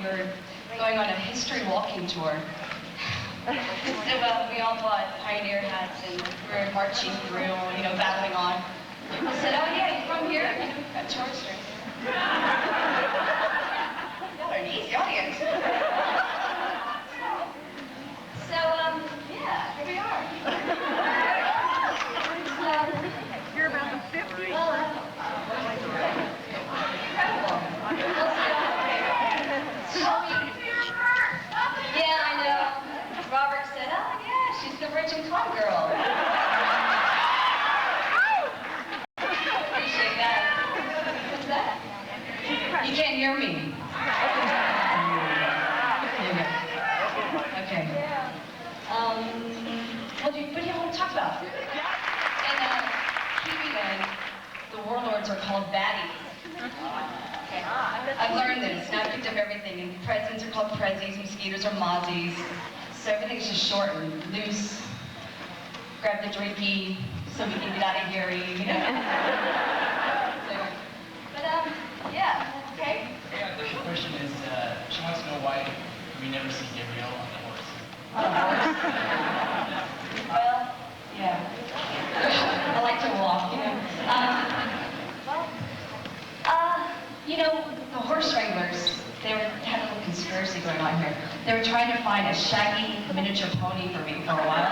we were going on a history walking tour. So we all bought pioneer hats and we were marching through, battling on. I said, oh yeah, you from here? Got tourists right here. Y'all are an easy audience. So, yeah, here we are. You're about the 50s. Incredible. Yeah, I know. Robert said, oh yeah, she's the virgin con girl. Appreciate that. What's that? You can't hear me. Okay. What do you want to talk about? In Kiwi, the warlords are called baddies. Okay. I've learned this. Now I picked up everything. And presidents are called prezzies, mosquitoes are mozzies. So everything's just short and loose. Grab the drinky so we can get out of here, But, yeah, okay. Yeah, the question is, she wants to know why we never see Gabrielle on the horse. On a horse? Well, yeah. I like to walk, the horse wranglers, they had a little conspiracy going on here. They were trying to find a shaggy miniature pony for me for a while.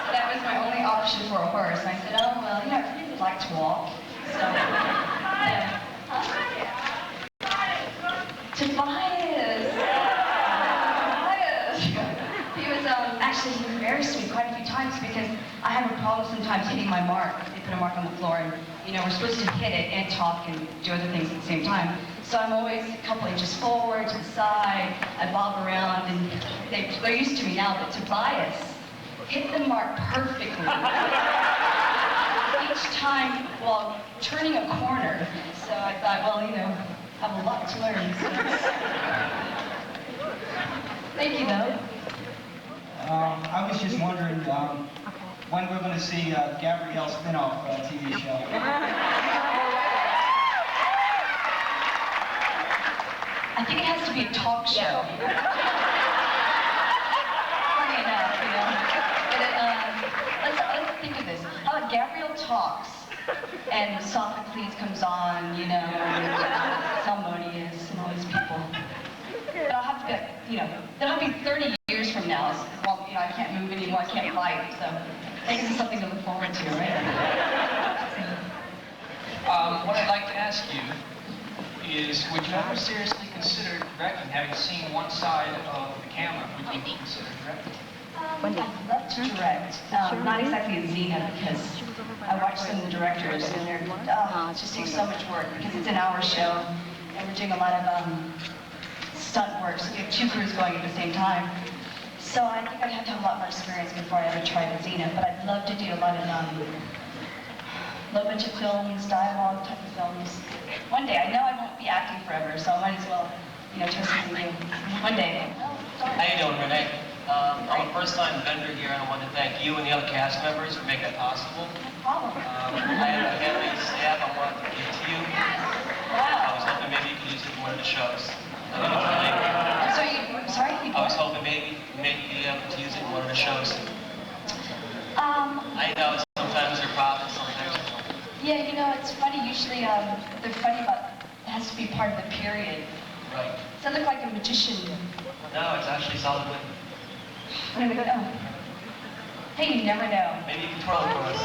So that was my only option for a horse. And I said, oh, well, I really would like to walk. So, yeah. Tobias! He was, actually, he embarrassed me quite a few times because I have a problem sometimes hitting my mark. They put a mark on the floor and, we're supposed to hit it and talk and do other things at the same time. So I'm always a couple inches forward, to the side, I bob around, and they're used to me now, but Tobias hit the mark perfectly. Each time while turning a corner. So I thought, well, I have a lot to learn. So. Thank you, though. I was just wondering when we're going to see Gabrielle's spin-off TV show. I think it has to be a talk show. Funny enough, But let's think of this. How about Gabrielle talks, and Sophocles comes on, and Salmonius, and all these people. But I'll have to be like, that'll be 30 years from now. Well, I can't move anymore, I can't fight, so I think this is something to look forward to, right? What I'd like to ask you is, would you ever seriously consider directing, having seen one side of the camera? Would you consider directing? I'd love to direct. Not exactly a Xena, because I watch some of the directors, and it just takes so much work, because it's an hour show, and we're doing a lot of stunt work, so we have two crews going at the same time. So I think I'd have to have a lot more experience before I ever tried the Xena, but I'd love to do a lot of low budget films, dialogue type of films. One day, I know I won't be acting forever, so I might as well, try something new. One day. How you doing, Renee? I'm a first-time vendor here, and I want to thank you and the other cast members for making it possible. No problem. I have a family staff I wanted to give to you. I was hoping maybe you could use it in one of the shows. Sorry? I was hoping maybe you'd be able to use it in one of the shows. I know sometimes they're profits, sometimes they're not. Yeah, it's funny. Usually, they're funny about it has to be part of the period. Right. Does that look like a magician? No, it's actually solid wood. I never know. Hey, you never know. Maybe you can twirl it for us.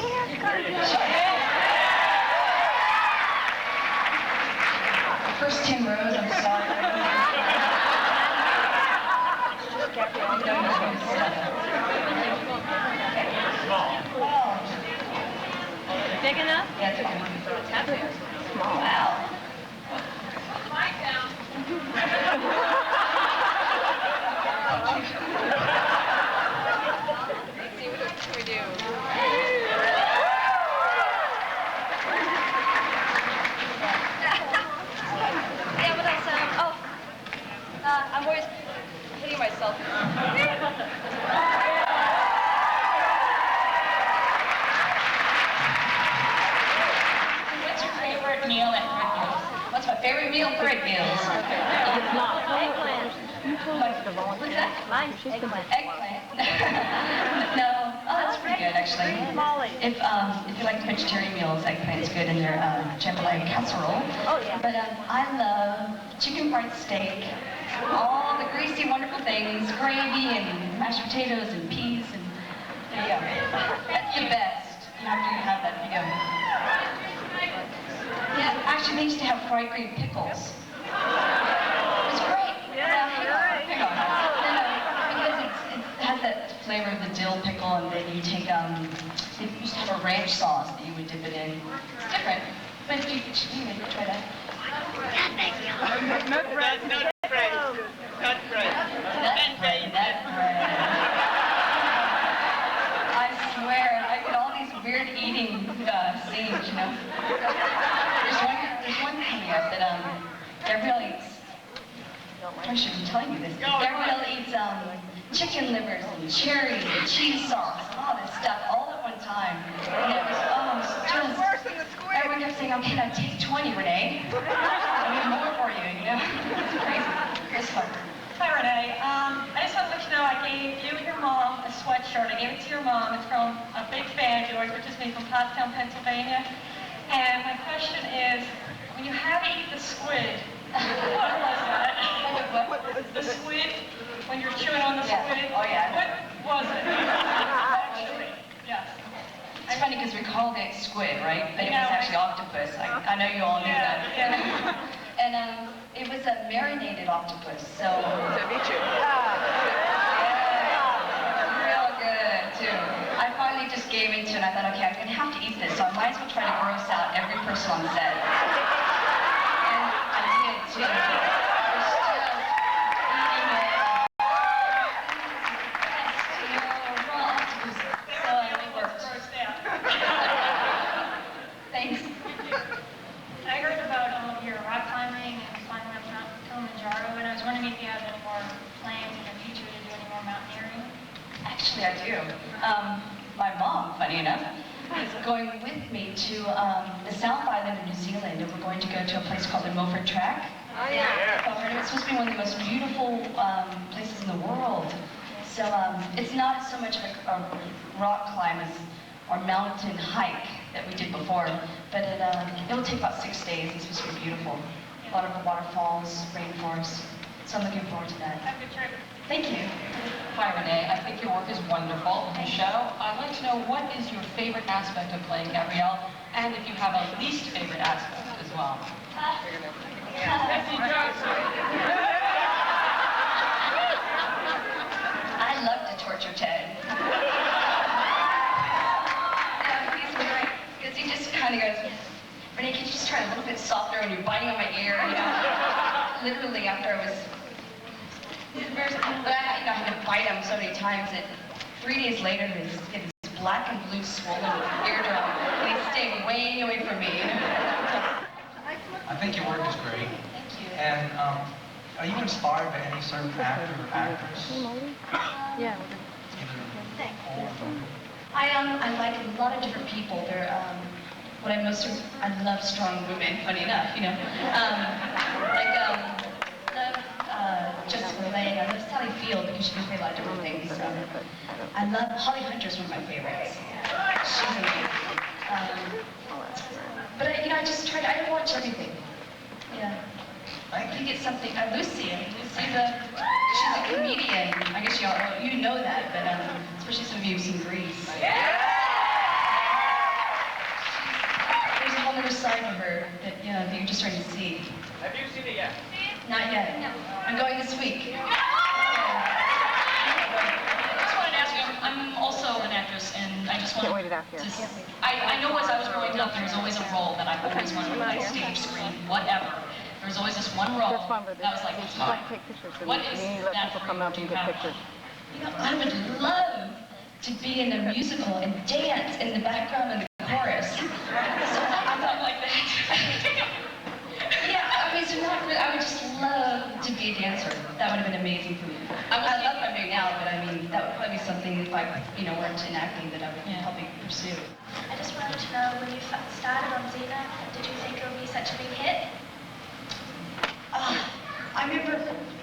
First 10 rows, I'm sorry. Big enough? Yeah, it's okay. It's happening. Small. Wow. Mic down. Let's see, what can we do? Yeah, what else? I'm always hitting myself. What's your favorite meal at Red Gills? What's my favorite meal at Red Gills? It's not. What's that? Mine's eggplant. Eggplant. No. Oh, that's pretty good, actually. If you like vegetarian meals, eggplant is good in their jambalaya casserole. Oh, yeah. But I love chicken fried steak, all the greasy, wonderful things, gravy and mashed potatoes and peas, and there you go. That's the best. After you have that, you go. Yeah, actually, they used to have fried green pickles. It's great. Yeah, pickle. Because it has that flavor of the dill pickle, and then you take, they used to have a ranch sauce that you would dip it in. It's different, but you maybe try that. Nut bread. I swear, I get all these weird eating scenes, you know. There's one coming up that Gabrielle eats. I should be telling you this. Gabrielle eats chicken livers and cherries and cheese sauce and all this stuff all at one time. And it was everyone kept saying, okay, now take 20, Renee. I need more for you, you know. It's crazy. This one. Hi, Renee. I just want to let you know I gave you and your mom a sweatshirt. I gave it to your mom. It's from a big fan of yours, which is me from Pottstown, Pennsylvania. And my question is, when you had to eat the squid, what was that? The squid? When you're chewing on the squid? Oh, yeah. What was it? Actually, yes. It's funny because we called it squid, right? But it was actually octopus. I know you all knew that. And it was a marinated octopus, so... Real good, too. I finally just gave in to it, and I thought, okay, I'm going to have to eat this, so I might as well try to gross out every person on set. And I did, too. We're still eating it. Raw octopus. So it worked. Thanks. I heard about your rock climbing and climbing up Mount Kilimanjaro, and I was wondering if you have any more plans in the future to do any more mountaineering. Actually, I do. My mom, funny enough, is going with me to the South Island of New Zealand, and we're going to go to a place called the Milford Track. Oh, yeah. It's supposed to be one of the most beautiful places in the world. So it's not so much a rock climb as or mountain hike that we did before, but it'll take about 6 days. It's supposed to be beautiful. A lot of waterfalls, rainforests. So I'm looking forward to that. Have a good trip. Thank you. Hi, Renee. I think your work is wonderful in the show. I'd like to know what is your favorite aspect of playing Gabrielle, and if you have a least favorite aspect as well. I love to torture Ted. He's great, because he just kind of goes, Renee, could you just try a little bit softer when you're biting on my ear? You know? Literally, after I was... But I had to bite him so many times that 3 days later, he was getting this black and blue swollen eardrum, and he's staying way away from me. I think your work is great. Thank you. And are you inspired by any certain actor or actress? Yeah. I like a lot of different people. They're I love strong women. Funny enough, you know. Love Jessica Lange. I love Sally Field because she can play a lot of different things. I love Holly Hunter's one of my favorites. She's amazing. But I just try to. I don't watch everything. Yeah. Thank You get something. Lucy's she's a comedian. I guess you know that, but especially some of you who've seen Grease. There's a whole other side to her that that you're just starting to see. Have you seen it yet? Not yet. No. I'm going this week. I just wanted to ask you, I'm also an actress, and I just want to... I know as I was growing up, there was always a role that I always wanted to play, stage, screen, whatever. There was always this one role that was like, what is that for you? Do you have? I would love to be in a musical and dance in the background of the chorus. So I'm not like that. Yeah, I would just love to be a dancer. That would have been amazing for me. I love what I'm doing now, but I mean, that would probably be something if I, weren't in acting that I would probably pursue. I just wanted to know, when you started on Xena, did you think it would be such a big hit? I remember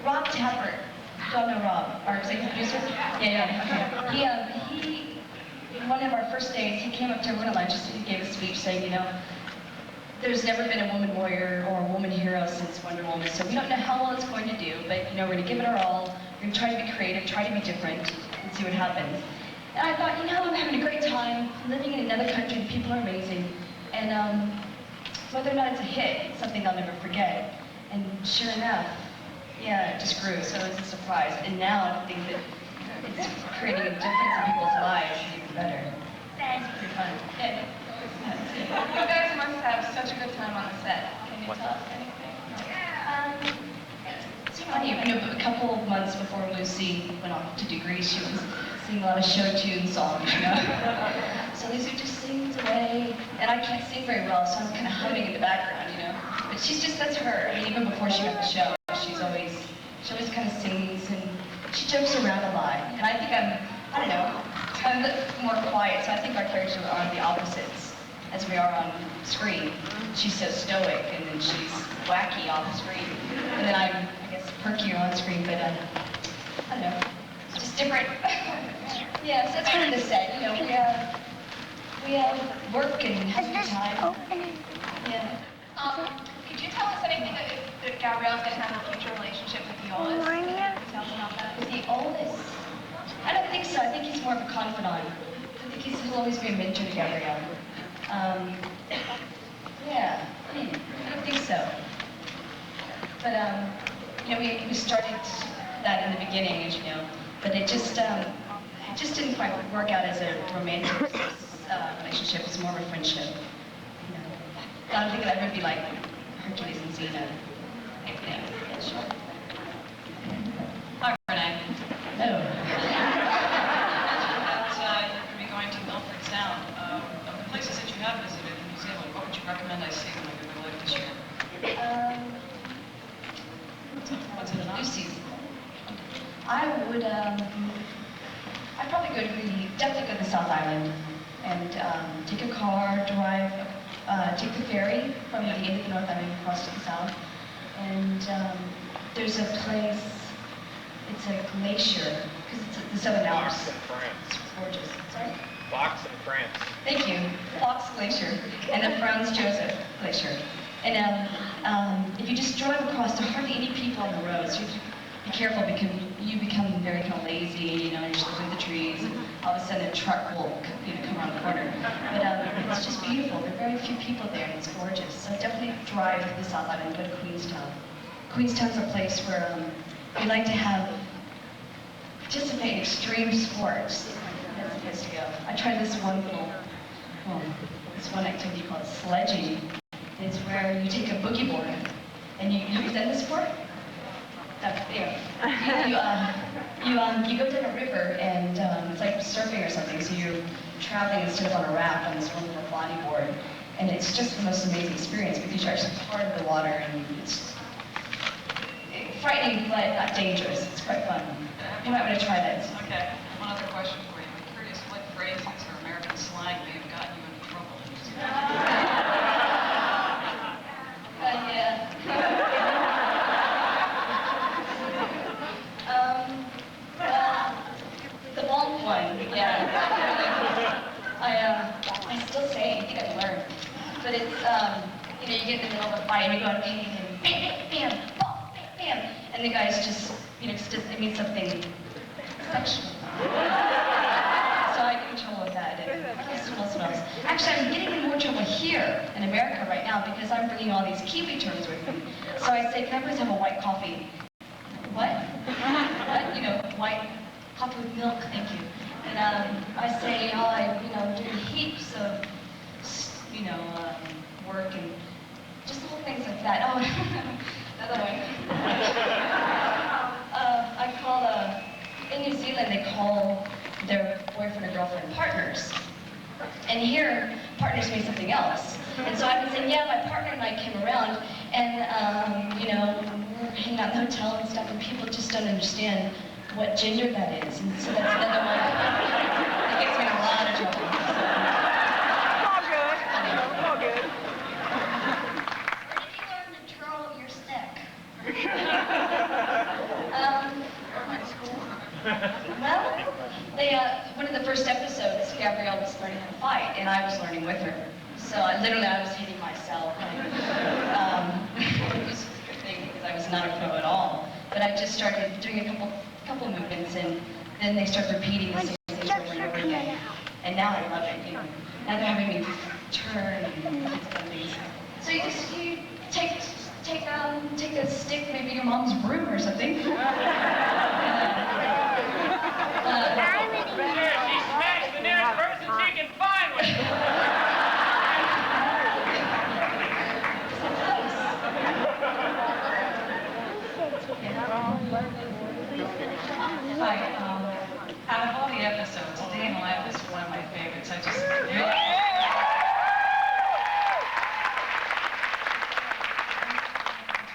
Rob Tappert don't know Rob, our executive producer? Yeah, okay. One of our first days, he came up to everyone at lunch and he gave a speech saying, you know, there's never been a woman warrior or a woman hero since Wonder Woman, so we don't know how well it's going to do, but, you know, we're going to give it our all. We're going to try to be creative, try to be different, and see what happens. And I thought, you know, I'm having a great time, living in another country, the people are amazing, and whether or not it's a hit, it's something I'll never forget. And sure enough, yeah, it just grew, so it was a surprise. And now I think that it's creating a difference in people's lives even better. It's pretty fun. Yeah. You guys must have such a good time on the set. Can you tell us anything? It's funny, you know, a couple of months before Lucy went off to do Grease, she was singing a lot of show tune songs, you know? So Lucy just sings away, and I can't sing very well, so I'm kind of humming in the background, you know? But she's just, that's her. I mean, even before she got the show, she always kind of sings, and she jokes around a lot. And I think I don't know, I'm a bit more quiet, so I think our characters are the opposites as we are on screen. She's so stoic, and then she's wacky off the screen. And then I'm, I guess, perkier on screen, but I don't know, it's just different. Yeah, so that's kind of the set, you know, we have work and have a good time. Yeah. Could you tell us anything that Gabrielle's going to have a future relationship with the oldest? Can you tell us about that? With the oldest? I don't think so. I think he's more of a confidant. I think he'll always be a mentor to Gabrielle. Yeah, I don't think so. But, you know, we started that in the beginning, as you know, but it just didn't quite work out as a romantic relationship. It's more of a friendship. You know, I don't think it'll ever be like Hercules and Xena type thing. Yeah, sure. Hi, Renee. Oh. You're going to be going to Milford Sound. Of the places that you have visited in New Zealand, what would you recommend I see when I go to live this year? What's it on? Lucy's. I would, I'd probably definitely go to the South Island and take a car, drive, take the ferry from the end of the North Island across to the south. And there's a place, it's a glacier, because it's the Southern Alps. Fox in France. It's gorgeous. Sorry? Fox in France. Thank you. Fox Glacier and the Franz Josef Glacier. And if you just drive across, there are hardly any people on the road, so you have to be careful because you become very kind of lazy, you know, you're just looking at the trees, and all of a sudden a truck will, you know, come around the corner. But it's just beautiful. There are very few people there, and it's gorgeous. So definitely drive to the South Island and go to Queenstown. Queenstown's a place where we like to participate in extreme sports. That's the place to go. I tried this one activity called sledging. It's where you take a boogie board, and have you done this before? You go down a river, and it's like surfing or something, so you're traveling instead of on a raft on this wonderful body board, and it's just the most amazing experience because you're actually part of the water, and it's frightening but not dangerous. It's quite fun. You might want to try that. Okay, one other question for you. I'm curious what phrases or American slang may have gotten you into trouble. Yeah. Well, the bonk one, yeah. I still say it. I think I've learned. But it's, you know, you get in the middle of a fight and you go out and bam, bam, bam, bonk, bam, bam. And the guy's just, you know, it means something sexual. So I get in trouble with that. And what else? Actually, I'm getting in more trouble here in America right now because I'm bringing all these Kiwi terms with me. So I say, can I please have a white coffee? What? What? You know, white coffee with milk, thank you. And I say, oh, I'm doing heaps of, you know, work and just little things like that. Oh, another one. I call, in New Zealand, they call their boyfriend or girlfriend partners. And here, partners mean something else. And so I've been saying, yeah, my partner and I came around, and, you know, we're hanging out in the hotel and stuff, and people just don't understand what gender that is. And so that's another one that gets me in a lot of trouble. All good. All good. Where did you learn to twirl your stick? Well, one of the first episodes, Gabrielle was learning how to fight, and I was learning with her. So I was hitting myself. It was a good thing because I was not a pro at all. But I just started doing a couple movements, and then they start repeating the same things over and over again. And now I love it. Now they're having me turn and things. So you take a stick, maybe your mom's broom or something. She smashed the nearest person she can find with it. Hi, out of all the episodes, Day in the Life is one of my favorites. I just really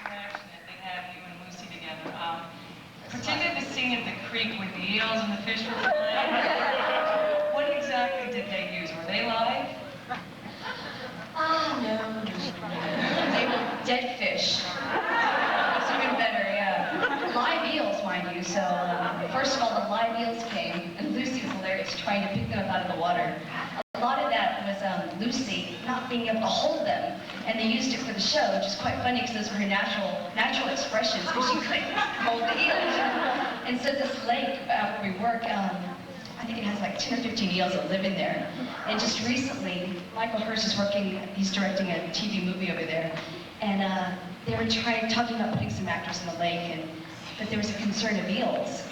interaction that they have, you and Lucy together. Pretended to sing at the creek with the eels and the fish were flying. What exactly did they use? Were they live? No. They were dead fish. It's even better, yeah. Live eels, mind you. So, first of all, the live eels came, and Lucy was hilarious trying to pick them up out of the water. A lot of that was Lucy not being able to hold them, and they used it for the show, which is quite funny because those were her natural expressions, because she couldn't hold the eels. And so this lake where we work, I think it has like 10 or 15 eels that live in there. And just recently, Michael Hirst is he's directing a TV movie over there, and they were talking about putting some actors in the lake, but there was a concern of eels.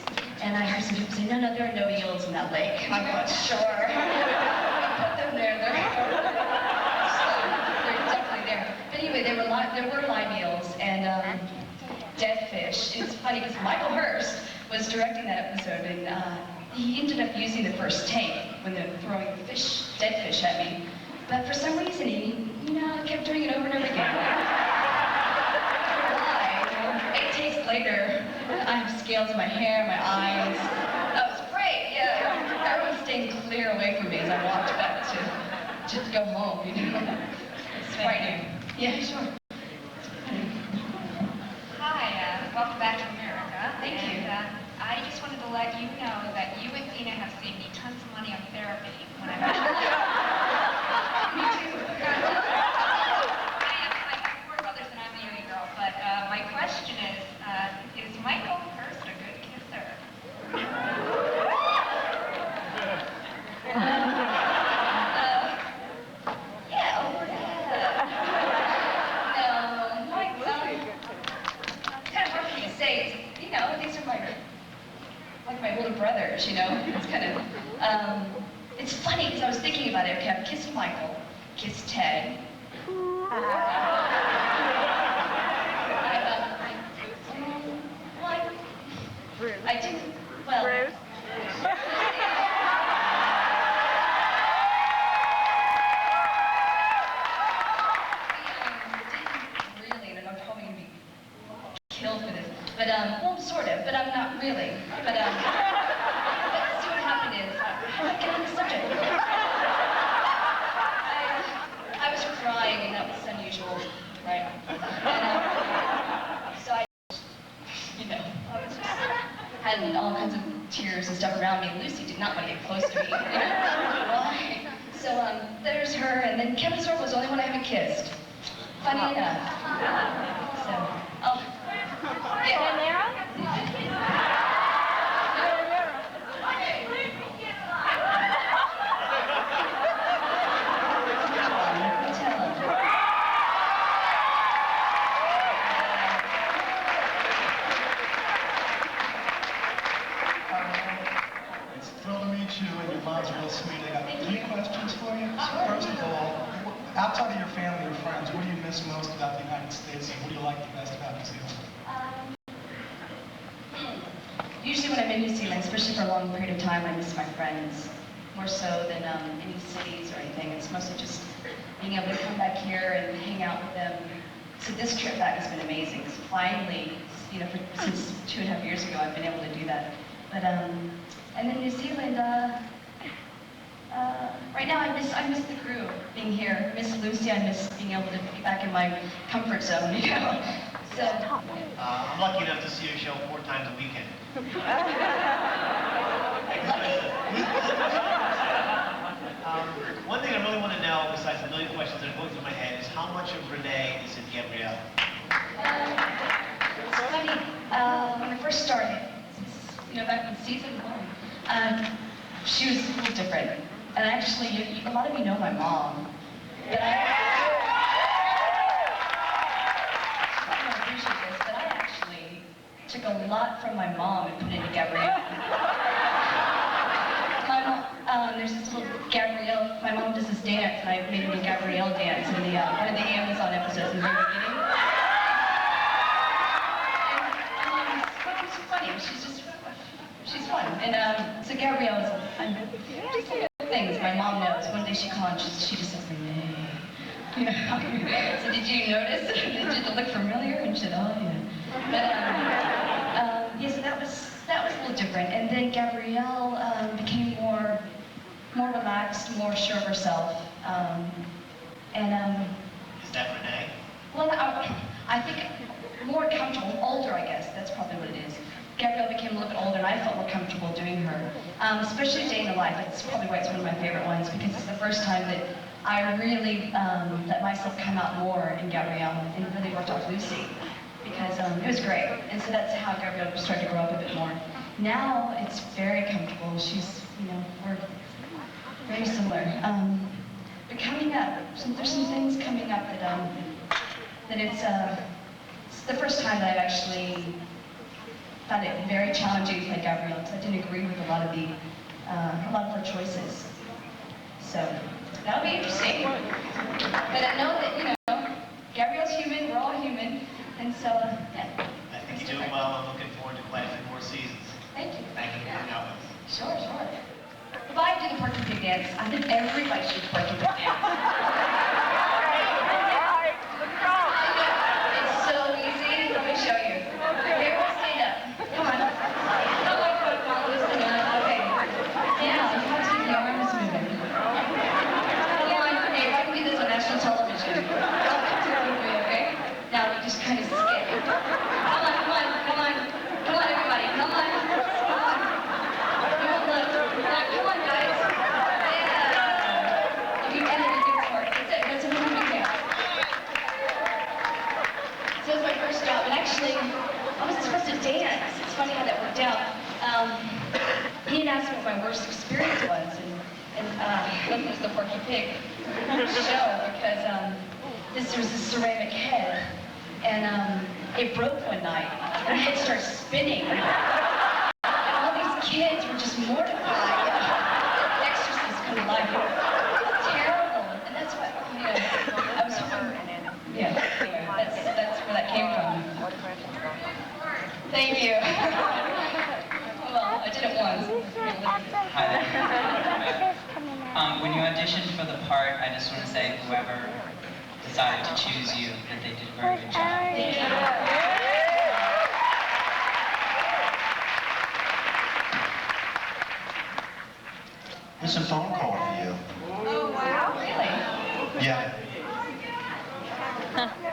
And I heard some people say, no, there are no eels in that lake. And I'm going, sure. Put them there. They're definitely there. But anyway, there were live eels and dead fish. It's funny because Michael Hirst was directing that episode, and he ended up using the first take when they're throwing dead fish at me. But for some reason, he kept doing it over and over again. Why? 8 takes later, I have scales in my hair, my eyes. That was great, yeah. Everyone stayed clear away from me as I walked back to go home, It's frightening. Yeah, sure. Hi, welcome back to America. Thank you. I just wanted to let you know that you and Xena have saved me tons of money on therapy when I Me too. I have 4 brothers and I'm the only girl, but my question is Michael Hirst a good kisser? These are my older brothers, It's kind of, it's funny because I was thinking about it. Okay, I've kissed Michael, kissed Ted. I did, well. Killed for this, but well, sort of, but I'm not really. But see what happened is, how do I get on the subject? I was crying, and that was unusual, right? And, so I was just had all kinds of tears and stuff around me. Lucy did not want to get close to me. Why? So there's her, and then Kevin Sorbo was the only one I haven't kissed. Funny enough. So, It's thrilled to meet you, and your mom's real sweet. I got 3 questions for you. First of all, outside of your family or friends, what do you miss most about the United States, and what do you like the best about New Zealand? Usually when I'm in New Zealand, especially for a long period of time, I miss my friends more so than any cities or anything. It's mostly just being able to come back here and hang out with them. So this trip back has been amazing. So finally, since 2.5 years ago, I've been able to do that. But and then New Zealand, right now I miss the crew being here. I miss Lucy. I miss being able to be back in my comfort zone. So, I'm lucky enough to see your show 4 times a weekend. One thing I really want to know, besides the million questions that are going through my head, is how much of Renee is in Gabrielle? it's funny, when I first started, back in season 1, she was a little different. And actually, a lot of you know my mom. But I don't appreciate this, but I actually took a lot from my mom and put it into Gabrielle. My mom, there's this little Gabrielle, my mom does this dance, and I made it a Gabrielle dance in the, one of the Amazon episodes in the very beginning. And my mom's funny, she's fun. And so Gabrielle is, things my mom knows. One day she called and she just says, Renee. So did you notice? Did it look familiar? And she said, oh yeah. But yeah, so that was a little different. And then Gabrielle became more relaxed, more sure of herself. Is that Renee? Well, I think more comfortable, older, I guess. That's probably what it is. Gabrielle became a little bit older, and I felt more comfortable doing her. Especially Day in the Life. That's probably why it's one of my favorite ones, because it's the first time that I really let myself come out more in Gabrielle and really worked off Lucy, because it was great. And so that's how Gabrielle started to grow up a bit more. Now it's very comfortable. She's, we're very similar. But coming up, there's some things coming up that it's the first time that I've actually found it very challenging to play Gabrielle, because I didn't agree with a lot of her choices. So that'll be interesting. But I know that Gabrielle's human, we're all human, and so yeah. I think you're doing well. I'm looking forward to quite a few more seasons. Thank you. Thank you for coming out with us. Sure. If I do the Porky Pig dance, I think everybody should Porky Pig dance. It's so easy. Let me show you. Everyone stand up. Come on. Listen up. Okay. Yeah, you have to keep the arms moving. Come on. Hey, if I can do this on national television. Okay? Now we just kind of skip. Come on, everybody. Come on. Come on, guys. Yeah. You edited it for it. That's it. That's a movie dance. So it was my first job, and actually, I wasn't supposed to dance. It's funny how that worked out. He had asked me what my worst experience was, and it was the Porky Pig show, because there was this ceramic head, and it broke one night, and the head started spinning. And all these kids were just mortified. Exorcists come to life. It was terrible, and that's what, I was hoping. Yeah, that's where that came from. Thank you. Well, I did it once. Hi there. When you auditioned for the part, I just want to say whoever decided to choose you, that they did a very good job. Thank you. There's a phone call for you. Oh, wow. Really? Yeah.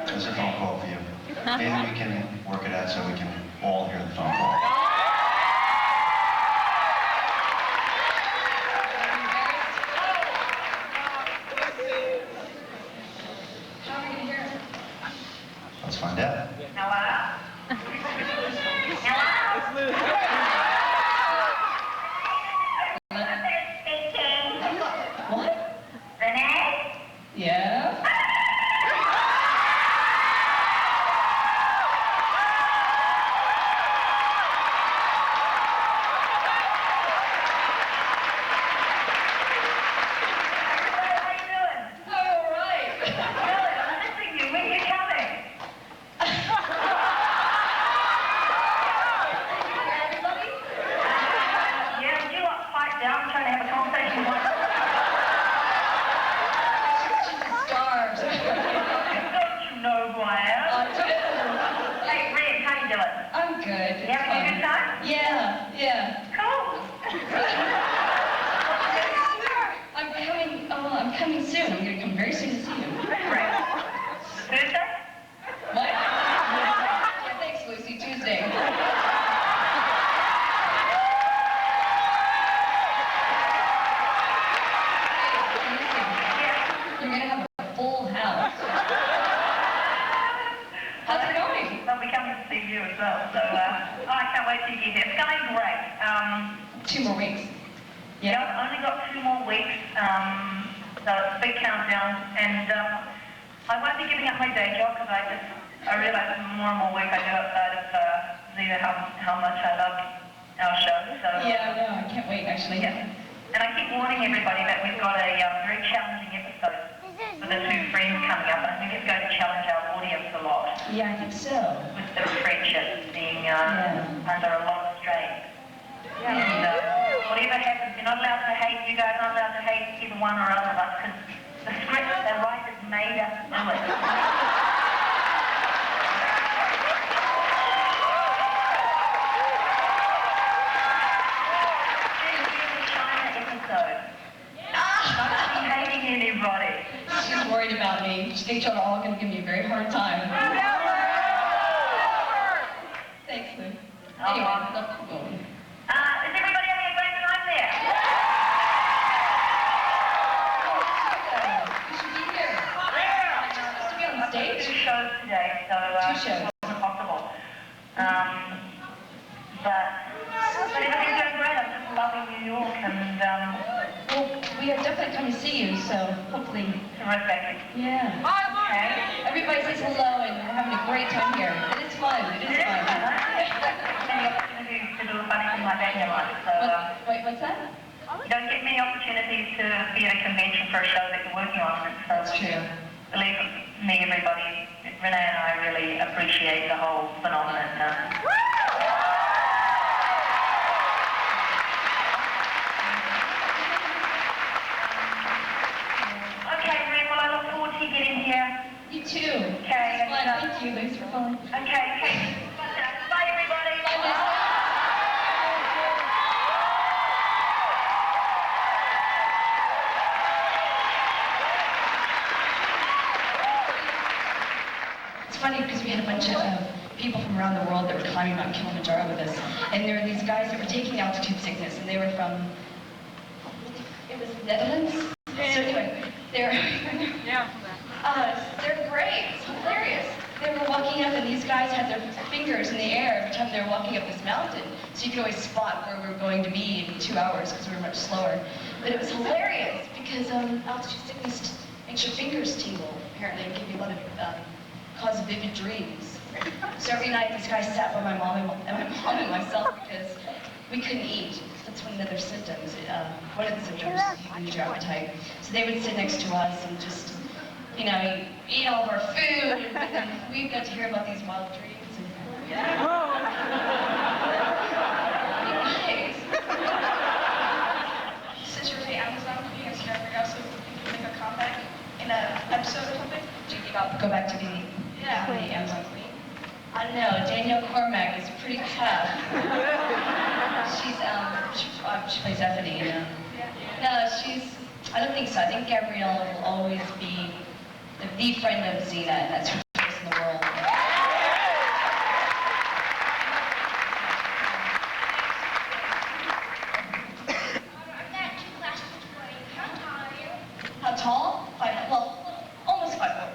There's a phone call for you. Maybe we can work it out so we can all hear the phone call. How are we going to hear it? Let's find out. Hello? Hello? Speaking. What? Renee? Yeah? I'm coming soon. I'm going to come very soon to see you. Right. Thursday? What? Renee. You're gonna have a full house. How's it going? Well, we come to see you as well, so I can't wait to get here. It's going great. 2 more weeks. Yeah, I've only got 2 more weeks, so it's a big countdown, and I won't be giving up my day job because I realise the more and more work I do outside of Xena how much I love our show. So Yeah, I know. I can't wait, actually. yeah, and I keep warning everybody that we've got a very challenging episode with the 2 friends coming up, and I think it's going to challenge our audience a lot. Yeah, I think so. With the friendship being under a lot of strain. Yeah. And whatever happens, you're not allowed to hate, you guys aren't allowed to hate either one or other of us, because the script, the writers made us do it. Anybody. She's worried about me. She thinks you're all going to give me a very hard time. Thanks, Lou. Anyway, let's go. Is everybody having a great time there? You should be here. You're supposed to be on stage. 2 shows today, so 2 shows. it wasn't possible. But everything's going great. I'm just loving New York, and well, we are definitely coming to see you, so hopefully. Terrific. Yeah. Okay. Everybody says hello, and we're having a great time here. It is fun. It is fun. Many opportunities to do a funny thing like that in your life. So, Wait, what's that? you don't get many opportunities to be at a convention for a show that you're working on. So That's true. Believe me, everybody, Renee and I really appreciate the whole phenomenon. Okay, Renee, well, I look forward to you getting here. You too. Okay. Thank you. Thanks for calling. Okay. Bye, everybody. Bye, Liz. It's funny because we had a bunch of people from around the world that were climbing Mount Kilimanjaro with us, and there were these guys that were taking altitude sickness, and they were from, it was Netherlands? So anyway, they're great, it's hilarious. They were walking up, and these guys had their fingers in the air every time they were walking up this mountain, so you could always spot where we were going to be in 2 hours, because we were much slower. But it was hilarious, because altitude sickness makes your fingers tingle, apparently, and give you a lot of, cause vivid dreams. So every night, these guys sat by my mom and myself, because we couldn't eat. That's one of the symptoms. One of the symptoms is you lose your appetite. So they would sit next to us and just, you know, eat all of our food, and then we got to hear about these wild dreams. And, nice. Since you're the Amazon, you guys can figure out so you can make a comeback in an episode or something? Do you think I'll go back to being the Amazon queen? I don't know. Danielle Cormack is pretty tough. She plays Bethany, you know. No, I don't think so. I think Gabrielle will always be the friend of Xena, and that's her choice in the world. I've got 2 questions for you. How tall are you? How tall? 5'4". Well, almost 5'4".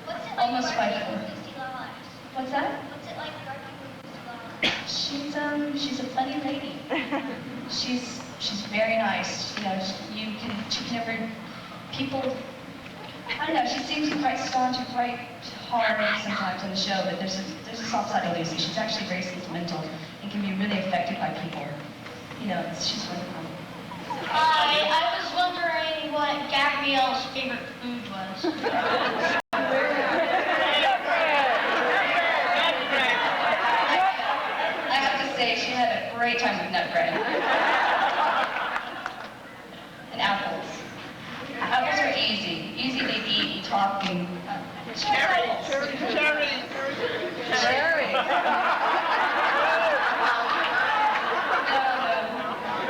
What's it like Almost working 5'4". with Lucy Lawless? What's that? What's it like working with Lucy Lawless? She's a funny lady. She's very nice. You know, she can never, people, I don't know, she seems quite staunch and quite hard sometimes on the show, but there's a soft side of Lucy. She's actually very sentimental and can be really affected by people. You know, she's wonderful. I was wondering what Gabrielle's favorite food was. I have to say, she had a great time with nut bread. And apples. Apples are easy. Easy to eat and talk and... Cherry.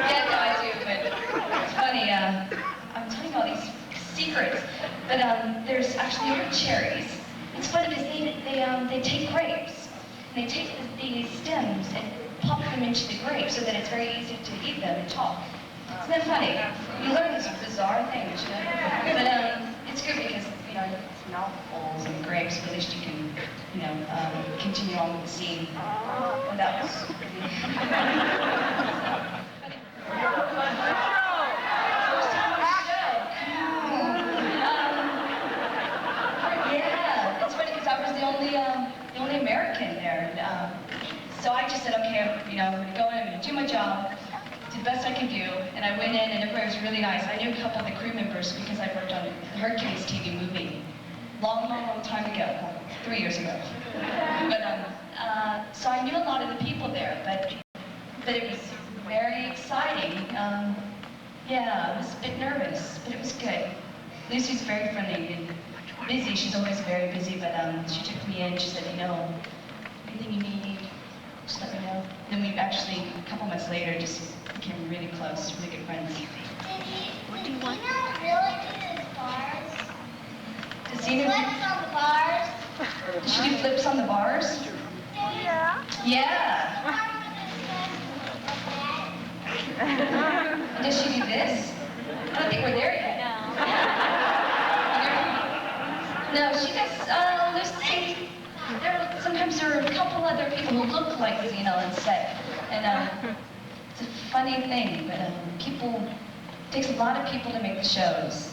Yeah, no, I do, but it's funny, I'm telling you all these secrets, but there's actually cherries. It's funny because they they take grapes, and they take the stems and pop them into the grapes so that it's very easy to eat them and talk. Isn't that funny? You learn these bizarre things, you know? But it's good because, you know, it's mouthfuls and grapes, but at least you can, you know, continue on with the scene without... Yeah, it's funny because I was the only American there. So I just said, okay, you know, I'm going to go in, I'm going to do my job, do the best I can do, and I went in and everybody was really nice. I knew a couple of the crew members because I worked on the Hercules TV movie long time ago, 3 years ago. But so I knew a lot of the people there, but it was very exciting. Yeah, I was a bit nervous, but it was good. Lucy's very friendly and busy. She's always very busy, but she took me in. She said, you know, anything you need, just let me know. Then we actually, a couple months later, just became really close, really good friends. What do you want? Really do the bars? Does Xena flips on the bars? Does she do flips on the bars? Yeah. Yeah. Does she do this? I don't think we're there yet. No, she does, Lucy, sometimes there are a couple other people who look like Xena on set. And it's a funny thing, but it takes a lot of people to make the shows.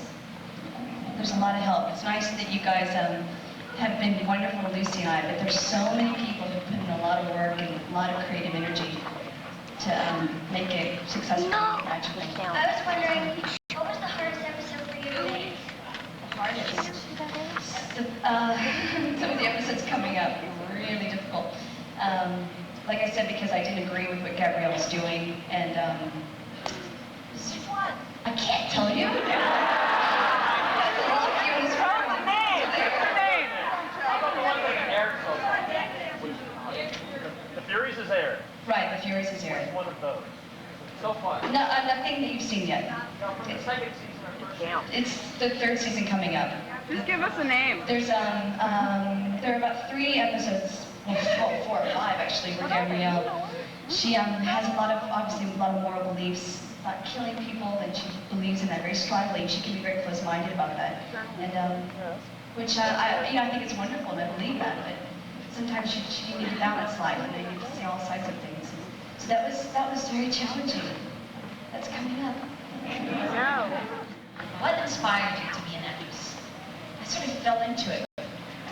There's a lot of help. It's nice that you guys have been wonderful to Lucy and I, but there's so many people who put in a lot of work and a lot of creative energy to make it successful and magical. I was wondering, what was the hardest episode for you to make? The hardest? Some of the episodes coming up were really difficult. Like I said, because I didn't agree with what Gabrielle was doing, and What? I can't tell you. The Furies is aired. Right, The Furies is aired. One of those. So far. No, nothing that you've seen yet. It's the third season coming up. Just give us a name. There's there are about 3 episodes, well, 4 or 5 actually, where Gabrielle, she has obviously a lot of moral beliefs about killing people, and she believes in that very strongly. She can be very close-minded about that, and which I think it's wonderful, and I believe that. But sometimes you need to balance life, and you need to see all sides of things. So that was very challenging. That's coming up. What inspired you to be an actress? I sort of fell into it.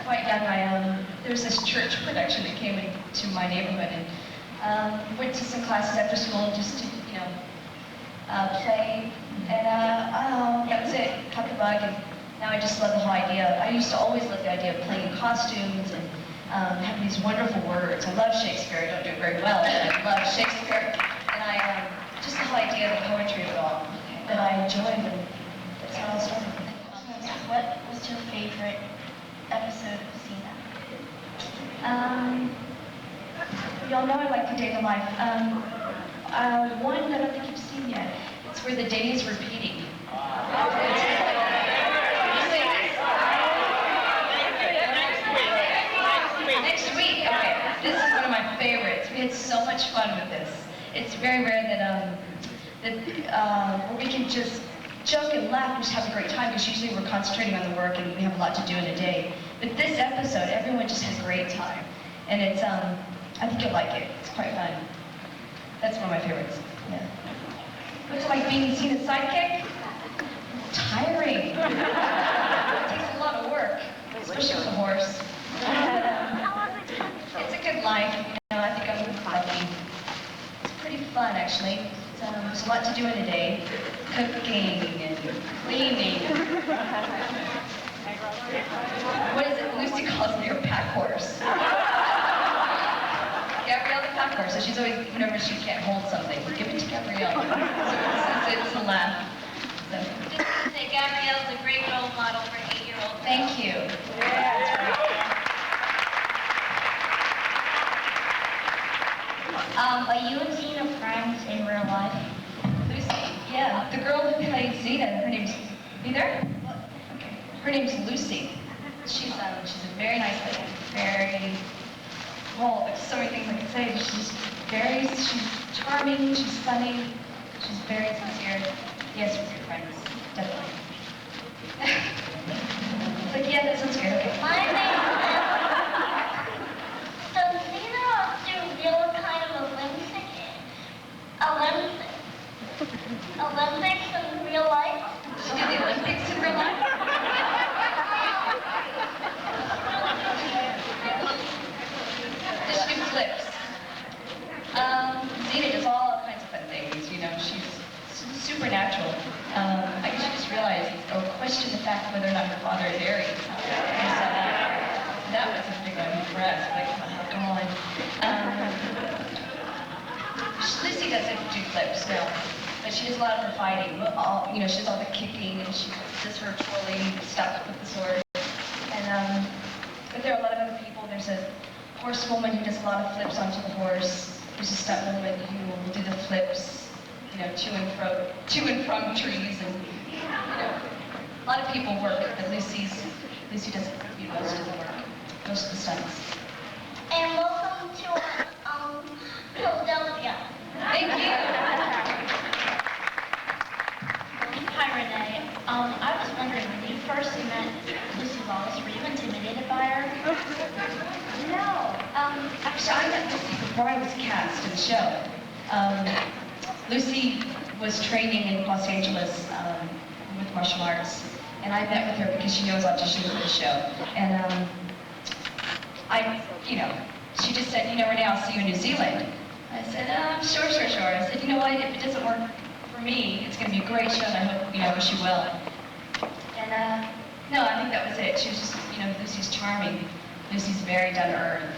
Quite young, there was this church production that came into my neighborhood, and went to some classes after school just to, you know, play, and that was it, caught the bug, and now I just love the whole idea. I used to always love the idea of playing in costumes and having these wonderful words. I love Shakespeare. I don't do it very well, but I love Shakespeare, and just the whole idea of the poetry of it all that I enjoyed, and that's how I started. What was your favorite episode of Xena? Y'all know I like the day in the life. One that I don't think you've seen yet. It's where the day is repeating. Next week. Okay. This is one of my favorites. We had so much fun with this. It's very rare that we can just joke and laugh and just have a great time, because usually we're concentrating on the work and we have a lot to do in a day. But this episode, everyone just has a great time. And it's, I think you'll like it. It's quite fun. That's one of my favorites. Yeah. What's it like being Xena's sidekick? Tiring. It takes a lot of work, especially with a horse. It's a good life. You know, I think I'm lucky. It's pretty fun, actually. There's a lot to do in a day. Cooking and cleaning. What is it? Lucy calls me her pack horse. Gabrielle the pack horse. So she's always, whenever she can't hold something, give it to Gabrielle. So it's a laugh. So. Just to say, Gabrielle's a great role model for 8-year-olds. Thank you. Are you and Xena friends in real life? Lucy, yeah. The girl who played Xena, her name's, you there? Okay. Her name's Lucy. She's a very nice lady. Very there's so many things I could say. She's charming, she's funny, she's very sincere. Yes, we're good friends, definitely. Like, yeah, that sounds good, okay. My name does Xena do real kind of Olympics in real life? She did the Olympics in real life? Does she do flips? Xena does all kinds of fun things, you know, she's supernatural. I guess you just realized, or question the fact whether or not her father is Aries. That was a big one for us, like, come on. Lucy doesn't do flips, no. But she does a lot of her fighting. You know, she does all the kicking, and she does her twirling stuff with the sword. And, but there are a lot of other people. There's a horsewoman who does a lot of flips onto the horse. There's a stunt woman who will do the flips, you know, to and from trees, and, you know, a lot of people work, but Lucy does most of the work, most of the stunts. And welcome to Philadelphia. Thank you. Hi, Renee. I was wondering, when you first met Lucy Wallace, were you intimidated by her? No. Actually, I met Lucy before I was cast in the show. Lucy was training in Los Angeles with martial arts, and I met with her because she knows auditioning for the show. And you know, she just said, you know, Renee, I'll see you in New Zealand. I said, sure. I said, you know what, if it doesn't work for me, it's going to be a great show, and I hope, you know, I wish you well. And no, I think that was it. She was just, you know, Lucy's charming. Lucy's very down to earth.